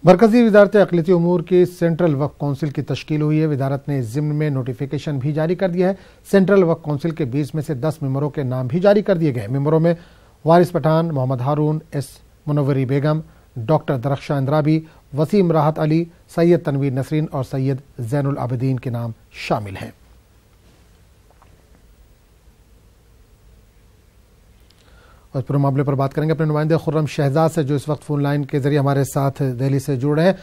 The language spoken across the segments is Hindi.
मरकजी वजारत अक़लियती उमूर की सेंट्रल वक्फ काउंसिल की तश्कील हुई है। वजारत ने इस ज़िम्न में नोटिफिकेशन भी जारी कर दिया है। सेंट्रल वक्फ काउंसिल के 20 में से 10 मेंबरों के नाम भी जारी कर दिए गए। मेंबरों में वारिस पठान, मोहम्मद हारून, एस मुनव्वरी बेगम, डॉक्टर दरख्शां इंद्राबी, वसीम राहत अली, सैयद तनवीर नसरीन और सैयद ज़ैनुल आबिदीन के नाम शामिल हैं। और इस पूरे मामले पर बात करेंगे अपने नुमाइंदे खुर्रम शहजाद से, जो इस वक्त फोन लाइन के जरिए हमारे साथ दिल्ली से जुड़ रहे हैं।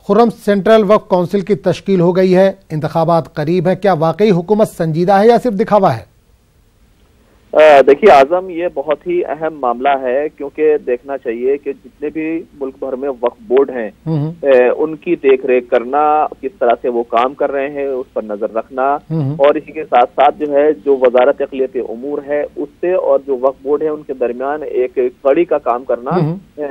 खुर्रम, सेंट्रल वक्फ काउंसिल की तश्कील हो गई है, इंतखाबात करीब है, क्या वाकई हुकूमत संजीदा है या सिर्फ दिखावा है? देखिए आजम, ये बहुत ही अहम मामला है, क्योंकि देखना चाहिए कि जितने भी मुल्क भर में वक्फ बोर्ड हैं उनकी देख रेख करना, किस तरह से वो काम कर रहे हैं उस पर नजर रखना, और इसी के साथ साथ जो है जो वजारत अक़लियती उमूर है उससे और जो वक्फ बोर्ड है उनके दरमियान एक कड़ी का काम करना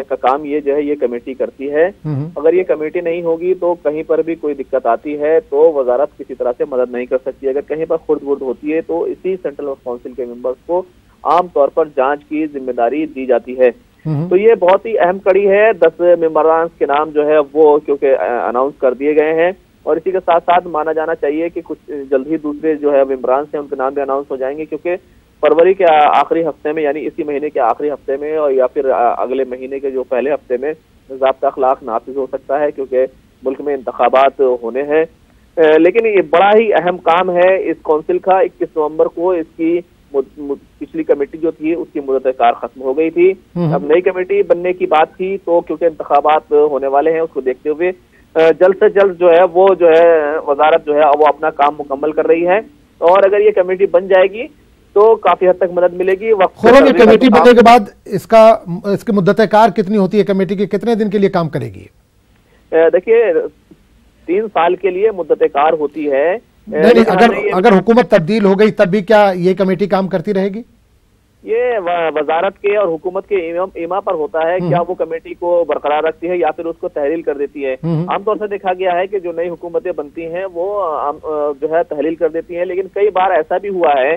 का काम ये जो है ये कमेटी करती है। अगर ये कमेटी नहीं होगी तो कहीं पर भी कोई दिक्कत आती है तो वजारत किसी तरह से मदद नहीं कर सकती। अगर कहीं पर खुर्द बुर्द होती है तो इसी सेंट्रल वक्फ काउंसिल के मेंबर्स को आम तौर पर जांच की जिम्मेदारी दी जाती है। तो ये बहुत ही अहम कड़ी है। 10 मेंबरान के नाम जो है वो क्योंकि अनाउंस कर दिए गए हैं, और इसी के साथ साथ माना जाना चाहिए कि कुछ जल्द ही दूसरे जो है मेंबरान हैं उनके नाम भी अनाउंस हो जाएंगे, क्योंकि फरवरी के आखिरी हफ्ते में, यानी इसी महीने के आखिरी हफ्ते में और या फिर अगले महीने के जो पहले हफ्ते में ज़ाब्ता अखलाक नाफिज हो सकता है, क्योंकि मुल्क में इंतखाबात होने हैं। लेकिन ये बड़ा ही अहम काम है इस काउंसिल का। 21 नवंबर को इसकी पिछली कमेटी जो थी उसकी मुद्दत कार खत्म हो गई थी। अब नई कमेटी बनने की बात थी, तो क्योंकि इंतखाबात होने वाले हैं उसको देखते हुए जल्द से जल्द जो है वो जो है वजारत जो है वो अपना काम मुकम्मल कर रही है, और अगर ये कमेटी बन जाएगी तो काफी हद तक मदद मिलेगी। खुर्रम, कमेटी बनने के बाद इसकी मुद्दत कार कितनी होती है? कमेटी के कितने दिन के लिए काम करेगी? देखिए 3 साल के लिए मुद्दत कार होती है। नहीं, अगर हुकूमत तब्दील हो गई तब भी क्या ये कमेटी काम करती रहेगी? ये वजारत के और हुकूमत के ईमा पर होता है, क्या वो कमेटी को बरकरार रखती है या फिर उसको तहलील कर देती है। आमतौर से देखा गया है कि जो नई हुकूमतें बनती हैं वो जो है तहलील कर देती हैं, लेकिन कई बार ऐसा भी हुआ है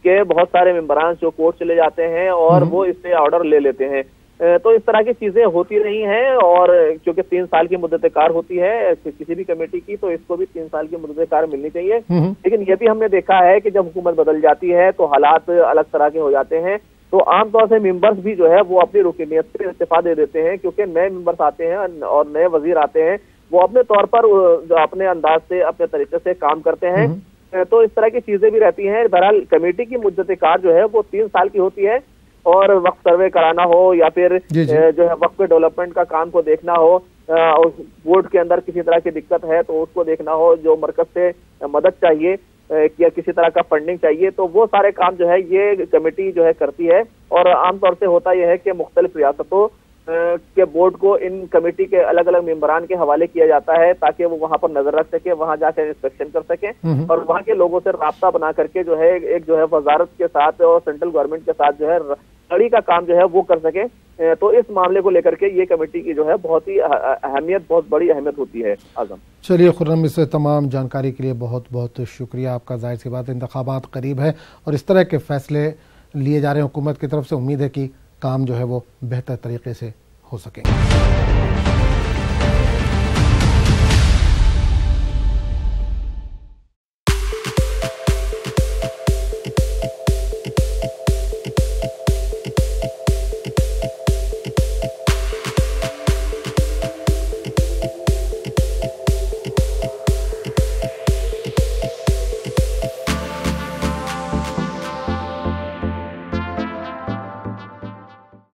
कि बहुत सारे मेंबरान जो कोर्ट चले जाते हैं और वो इससे ऑर्डर ले लेते हैं। तो इस तरह की चीजें होती रही हैं, और क्योंकि 3 साल की मुद्दत कार होती है किसी भी कमेटी की, तो इसको भी 3 साल की मुद्दत कार मिलनी चाहिए। लेकिन ये भी हमने देखा है कि जब हुकूमत बदल जाती है तो हालात अलग तरह के हो जाते हैं, तो आमतौर से मेंबर्स भी जो है वो अपनी रुकनीयत से इस्तीफा दे देते हैं, क्योंकि नए मेंबर्स आते हैं और नए वजीर आते हैं, वो अपने तौर पर जो अपने अंदाज से अपने तरीके से काम करते हैं। तो इस तरह की चीजें भी रहती हैं। बहरहाल कमेटी की मुद्दत कार जो है वो 3 साल की होती है, और वक्फ सर्वे कराना हो या फिर जो है वक्फ डेवलपमेंट का काम को देखना हो, बोर्ड के अंदर किसी तरह की दिक्कत है तो उसको देखना हो, जो मरकज से मदद चाहिए या किसी तरह का फंडिंग चाहिए, तो वो सारे काम जो है ये कमेटी जो है करती है। और आमतौर से होता यह है कि मुख्तलिफ रियासतों के बोर्ड को इन कमेटी के अलग अलग मेंबरान के हवाले किया जाता है, ताकि वो वहां पर नजर रख सके, वहां जाकर इंस्पेक्शन कर सके, और वहां के लोगों से राब्ता बना करके जो है एक जो है वजारत के साथ और सेंट्रल गवर्नमेंट के साथ जो है कड़ी का काम जो है वो कर सके। तो इस मामले को लेकर के ये कमेटी की जो है बहुत ही बहुत बड़ी अहमियत होती है। आजम, चलिए खुर्रम, इस तमाम जानकारी के लिए बहुत बहुत शुक्रिया आपका। जाहिर सी बात है इंतखाबात करीब है और इस तरह के फैसले लिए जा रहे हैं हुकूमत की तरफ से। उम्मीद है कि काम जो है वो बेहतर तरीके से हो सके।